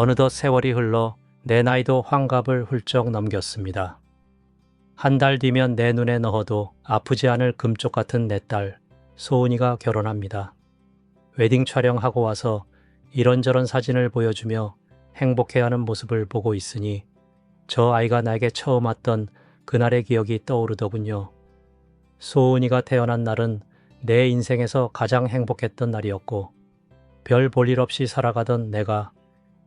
어느덧 세월이 흘러 내 나이도 환갑을 훌쩍 넘겼습니다. 한 달 뒤면 내 눈에 넣어도 아프지 않을 금쪽 같은 내 딸 소은이가 결혼합니다. 웨딩 촬영하고 와서 이런저런 사진을 보여주며 행복해하는 모습을 보고 있으니 저 아이가 나에게 처음 왔던 그날의 기억이 떠오르더군요. 소은이가 태어난 날은 내 인생에서 가장 행복했던 날이었고 별 볼 일 없이 살아가던 내가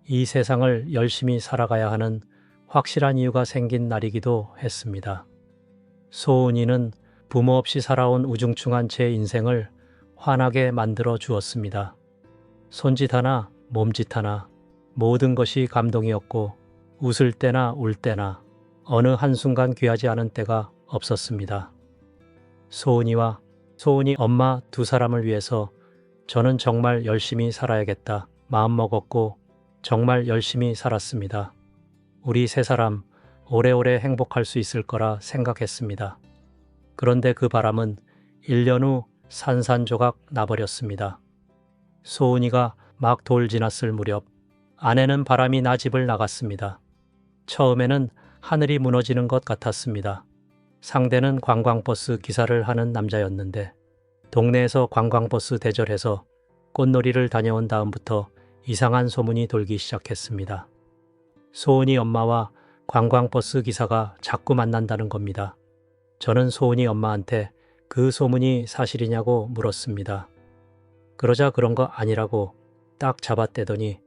이 세상을 열심히 살아가야 하는 확실한 이유가 생긴 날이기도 했습니다. 소은이는 부모 없이 살아온 우중충한 제 인생을 환하게 만들어 주었습니다. 손짓 하나, 몸짓 하나, 모든 것이 감동이었고 웃을 때나 울 때나 어느 한순간 귀하지 않은 때가 없었습니다. 소은이와 소은이 엄마 두 사람을 위해서 저는 정말 열심히 살아야겠다 마음먹었고 정말 열심히 살았습니다. 우리 세 사람 오래오래 행복할 수 있을 거라 생각했습니다. 그런데 그 바람은 1년 후 산산조각 나버렸습니다. 소은이가 막 돌 지났을 무렵 아내는 바람이 나 집을 나갔습니다. 처음에는 하늘이 무너지는 것 같았습니다. 상대는 관광버스 기사를 하는 남자였는데 동네에서 관광버스 대절해서 꽃놀이를 다녀온 다음부터 이상한 소문이 돌기 시작했습니다. 소은이 엄마와 관광버스 기사가 자꾸 만난다는 겁니다. 저는 소은이 엄마한테 그 소문이 사실이냐고 물었습니다. 그러자 그런 거 아니라고 딱 잡아떼더니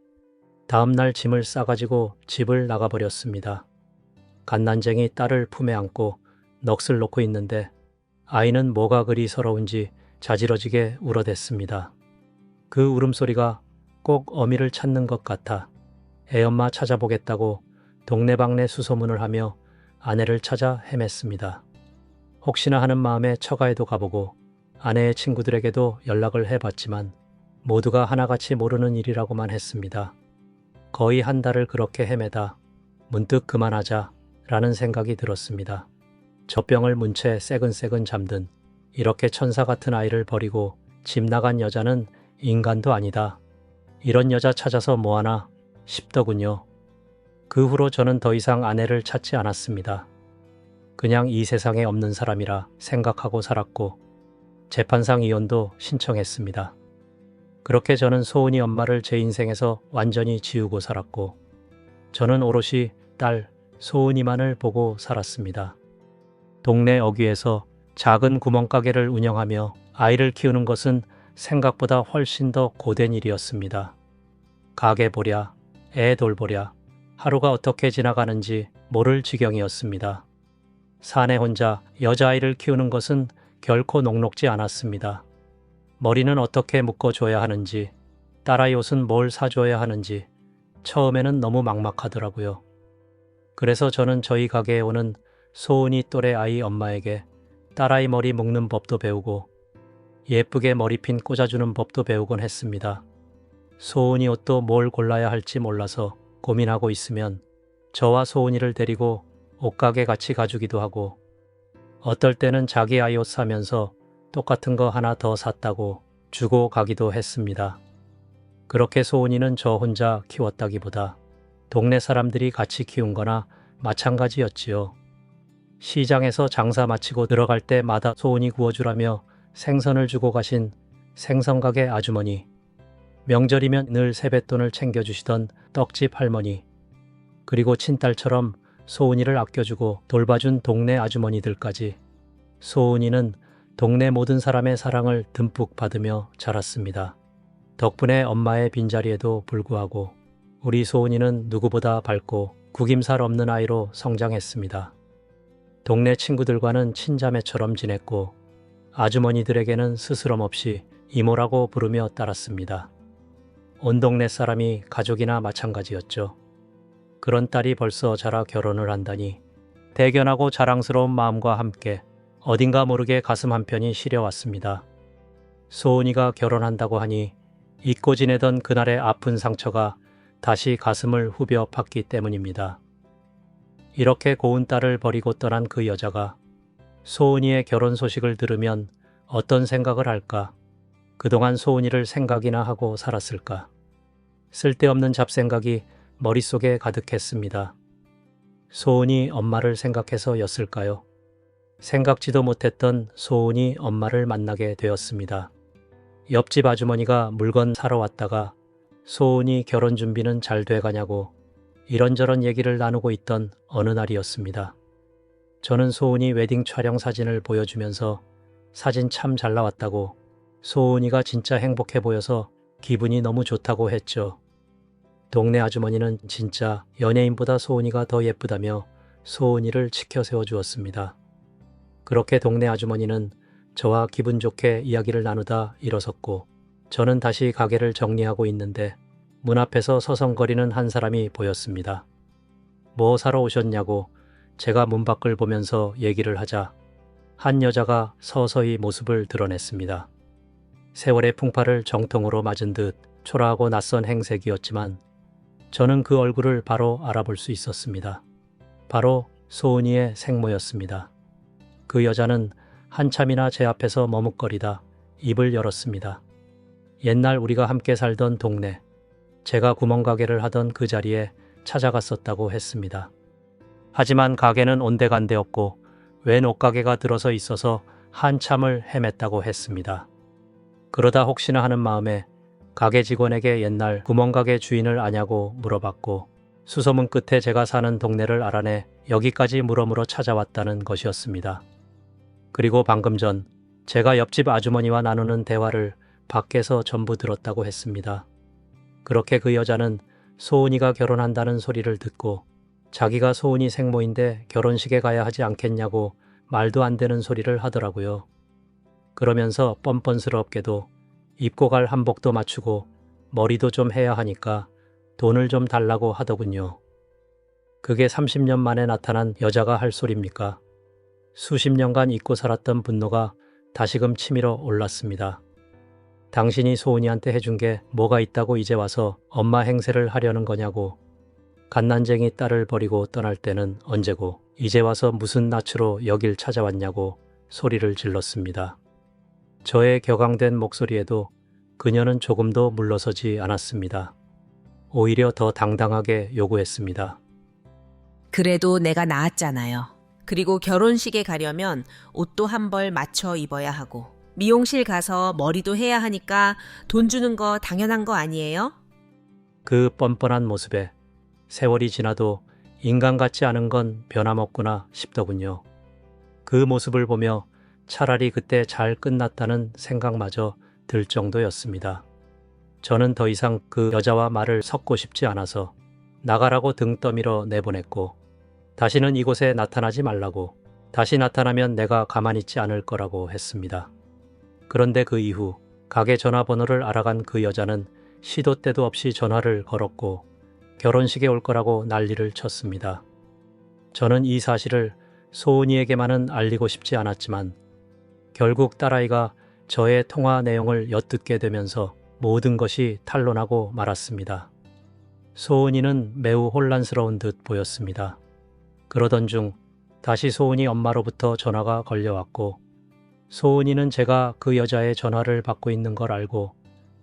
다음날 짐을 싸가지고 집을 나가버렸습니다. 갓난쟁이 딸을 품에 안고 넋을 놓고 있는데 아이는 뭐가 그리 서러운지 자지러지게 울어댔습니다. 그 울음소리가 꼭 어미를 찾는 것 같아 애엄마 찾아보겠다고 동네방네 수소문을 하며 아내를 찾아 헤맸습니다. 혹시나 하는 마음에 처가에도 가보고 아내의 친구들에게도 연락을 해봤지만 모두가 하나같이 모르는 일이라고만 했습니다. 거의 한 달을 그렇게 헤매다 문득 그만하자 라는 생각이 들었습니다. 젖병을 문 채 새근새근 잠든 이렇게 천사 같은 아이를 버리고 집 나간 여자는 인간도 아니다. 이런 여자 찾아서 뭐하나 싶더군요. 그 후로 저는 더 이상 아내를 찾지 않았습니다. 그냥 이 세상에 없는 사람이라 생각하고 살았고 재판상 이혼도 신청했습니다. 그렇게 저는 소은이 엄마를 제 인생에서 완전히 지우고 살았고 저는 오롯이 딸 소은이만을 보고 살았습니다. 동네 어귀에서 작은 구멍가게를 운영하며 아이를 키우는 것은 생각보다 훨씬 더 고된 일이었습니다. 가게 보랴, 애 돌보랴, 하루가 어떻게 지나가는지 모를 지경이었습니다. 사내 혼자 여자아이를 키우는 것은 결코 녹록지 않았습니다. 머리는 어떻게 묶어줘야 하는지, 딸아이 옷은 뭘 사줘야 하는지 처음에는 너무 막막하더라고요. 그래서 저는 저희 가게에 오는 소은이 또래 아이 엄마에게 딸아이 머리 묶는 법도 배우고 예쁘게 머리핀 꽂아주는 법도 배우곤 했습니다. 소은이 옷도 뭘 골라야 할지 몰라서 고민하고 있으면 저와 소은이를 데리고 옷가게 같이 가주기도 하고 어떨 때는 자기 아이 옷 사면서 똑같은 거 하나 더 샀다고 주고 가기도 했습니다. 그렇게 소은이는 저 혼자 키웠다기보다 동네 사람들이 같이 키운 거나 마찬가지였지요. 시장에서 장사 마치고 들어갈 때마다 소은이 구워주라며 생선을 주고 가신 생선가게 아주머니, 명절이면 늘 세뱃돈을 챙겨주시던 떡집 할머니, 그리고 친딸처럼 소은이를 아껴주고 돌봐준 동네 아주머니들까지 소은이는 동네 모든 사람의 사랑을 듬뿍 받으며 자랐습니다. 덕분에 엄마의 빈자리에도 불구하고 우리 소은이는 누구보다 밝고 구김살 없는 아이로 성장했습니다. 동네 친구들과는 친자매처럼 지냈고 아주머니들에게는 스스럼 없이 이모라고 부르며 따랐습니다. 온 동네 사람이 가족이나 마찬가지였죠. 그런 딸이 벌써 자라 결혼을 한다니 대견하고 자랑스러운 마음과 함께 어딘가 모르게 가슴 한편이 시려왔습니다. 소은이가 결혼한다고 하니 잊고 지내던 그날의 아픈 상처가 다시 가슴을 후벼 팠기 때문입니다. 이렇게 고운 딸을 버리고 떠난 그 여자가 소은이의 결혼 소식을 들으면 어떤 생각을 할까? 그동안 소은이를 생각이나 하고 살았을까? 쓸데없는 잡생각이 머릿속에 가득했습니다. 소은이 엄마를 생각해서였을까요? 생각지도 못했던 소은이 엄마를 만나게 되었습니다. 옆집 아주머니가 물건 사러 왔다가 소은이 결혼 준비는 잘 돼가냐고 이런저런 얘기를 나누고 있던 어느 날이었습니다. 저는 소은이 웨딩 촬영 사진을 보여주면서 사진 참 잘 나왔다고, 소은이가 진짜 행복해 보여서 기분이 너무 좋다고 했죠. 동네 아주머니는 진짜 연예인보다 소은이가 더 예쁘다며 소은이를 치켜 세워주었습니다. 그렇게 동네 아주머니는 저와 기분 좋게 이야기를 나누다 일어섰고, 저는 다시 가게를 정리하고 있는데 문 앞에서 서성거리는 한 사람이 보였습니다. 뭐 사러 오셨냐고 제가 문 밖을 보면서 얘기를 하자 한 여자가 서서히 모습을 드러냈습니다. 세월의 풍파를 정통으로 맞은 듯 초라하고 낯선 행색이었지만 저는 그 얼굴을 바로 알아볼 수 있었습니다. 바로 소은이의 생모였습니다. 그 여자는 한참이나 제 앞에서 머뭇거리다 입을 열었습니다. 옛날 우리가 함께 살던 동네, 제가 구멍가게를 하던 그 자리에 찾아갔었다고 했습니다. 하지만 가게는 온데간데 없고 웬 옷가게가 들어서 있어서 한참을 헤맸다고 했습니다. 그러다 혹시나 하는 마음에 가게 직원에게 옛날 구멍가게 주인을 아냐고 물어봤고, 수소문 끝에 제가 사는 동네를 알아내 여기까지 물어물어 찾아왔다는 것이었습니다. 그리고 방금 전 제가 옆집 아주머니와 나누는 대화를 밖에서 전부 들었다고 했습니다. 그렇게 그 여자는 소은이가 결혼한다는 소리를 듣고 자기가 소은이 생모인데 결혼식에 가야 하지 않겠냐고 말도 안 되는 소리를 하더라고요. 그러면서 뻔뻔스럽게도 입고 갈 한복도 맞추고 머리도 좀 해야 하니까 돈을 좀 달라고 하더군요. 그게 30년 만에 나타난 여자가 할 소리입니까? 수십 년간 잊고 살았던 분노가 다시금 치밀어 올랐습니다. 당신이 소은이한테 해준 게 뭐가 있다고 이제 와서 엄마 행세를 하려는 거냐고, 갓난쟁이 딸을 버리고 떠날 때는 언제고 이제 와서 무슨 낯으로 여길 찾아왔냐고 소리를 질렀습니다. 저의 격앙된 목소리에도 그녀는 조금도 물러서지 않았습니다. 오히려 더 당당하게 요구했습니다. 그래도 내가 낳았잖아요. 그리고 결혼식에 가려면 옷도 한 벌 맞춰 입어야 하고 미용실 가서 머리도 해야 하니까 돈 주는 거 당연한 거 아니에요? 그 뻔뻔한 모습에 세월이 지나도 인간 같지 않은 건 변함없구나 싶더군요. 그 모습을 보며 차라리 그때 잘 끝났다는 생각마저 들 정도였습니다. 저는 더 이상 그 여자와 말을 섞고 싶지 않아서 나가라고 등 떠밀어 내보냈고, 다시는 이곳에 나타나지 말라고, 다시 나타나면 내가 가만히 있지 않을 거라고 했습니다. 그런데 그 이후 가게 전화번호를 알아간 그 여자는 시도 때도 없이 전화를 걸었고 결혼식에 올 거라고 난리를 쳤습니다. 저는 이 사실을 소은이에게만은 알리고 싶지 않았지만 결국 딸아이가 저의 통화 내용을 엿듣게 되면서 모든 것이 탄로나고 말았습니다. 소은이는 매우 혼란스러운 듯 보였습니다. 그러던 중 다시 소은이 엄마로부터 전화가 걸려왔고, 소은이는 제가 그 여자의 전화를 받고 있는 걸 알고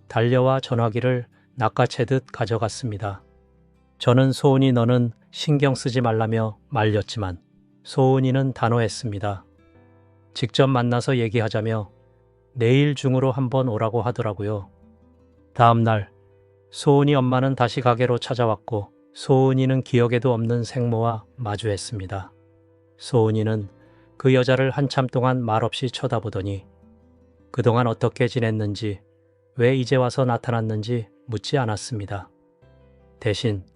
달려와 전화기를 낚아채듯 가져갔습니다. 저는 소은이 너는 신경 쓰지 말라며 말렸지만 소은이는 단호했습니다. 직접 만나서 얘기하자며 내일 중으로 한번 오라고 하더라고요. 다음 날 소은이 엄마는 다시 가게로 찾아왔고 소은이는 기억에도 없는 생모와 마주했습니다. 소은이는 그 여자를 한참 동안 말없이 쳐다보더니 그동안 어떻게 지냈는지, 왜 이제 와서 나타났는지 묻지 않았습니다. 대신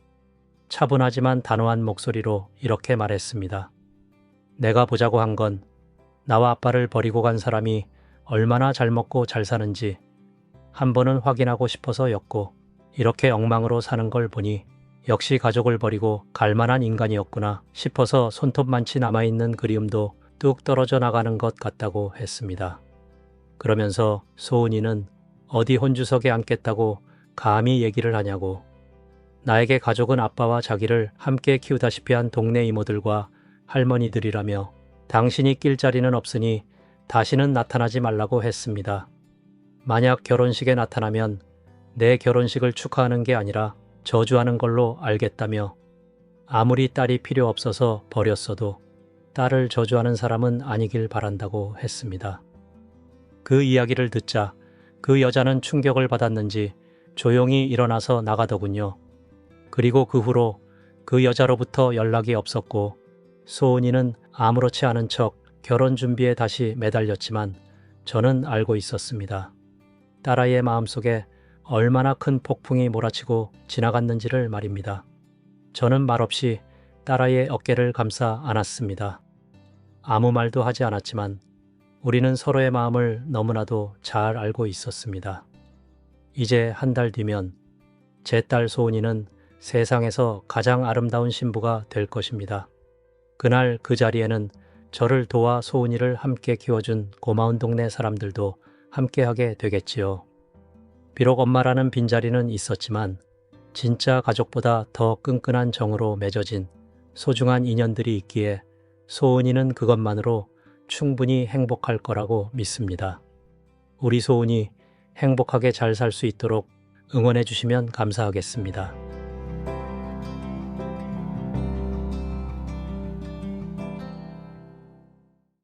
차분하지만 단호한 목소리로 이렇게 말했습니다. 내가 보자고 한 건 나와 아빠를 버리고 간 사람이 얼마나 잘 먹고 잘 사는지 한 번은 확인하고 싶어서였고, 이렇게 엉망으로 사는 걸 보니 역시 가족을 버리고 갈 만한 인간이었구나 싶어서 손톱만치 남아있는 그리움도 뚝 떨어져 나가는 것 같다고 했습니다. 그러면서 소은이는 어디 혼주석에 앉겠다고 감히 얘기를 하냐고, 나에게 가족은 아빠와 자기를 함께 키우다시피 한 동네 이모들과 할머니들이라며 당신이 낄 자리는 없으니 다시는 나타나지 말라고 했습니다. 만약 결혼식에 나타나면 내 결혼식을 축하하는 게 아니라 저주하는 걸로 알겠다며 아무리 딸이 필요 없어서 버렸어도 딸을 저주하는 사람은 아니길 바란다고 했습니다. 그 이야기를 듣자 그 여자는 충격을 받았는지 조용히 일어나서 나가더군요. 그리고 그 후로 그 여자로부터 연락이 없었고 소은이는 아무렇지 않은 척 결혼 준비에 다시 매달렸지만 저는 알고 있었습니다. 딸아이의 마음속에 얼마나 큰 폭풍이 몰아치고 지나갔는지를 말입니다. 저는 말없이 딸아이의 어깨를 감싸 안았습니다. 아무 말도 하지 않았지만 우리는 서로의 마음을 너무나도 잘 알고 있었습니다. 이제 한 달 뒤면 제 딸 소은이는 세상에서 가장 아름다운 신부가 될 것입니다. 그날 그 자리에는 저를 도와 소은이를 함께 키워준 고마운 동네 사람들도 함께하게 되겠지요. 비록 엄마라는 빈자리는 있었지만 진짜 가족보다 더 끈끈한 정으로 맺어진 소중한 인연들이 있기에 소은이는 그것만으로 충분히 행복할 거라고 믿습니다. 우리 소은이 행복하게 잘 살 수 있도록 응원해 주시면 감사하겠습니다.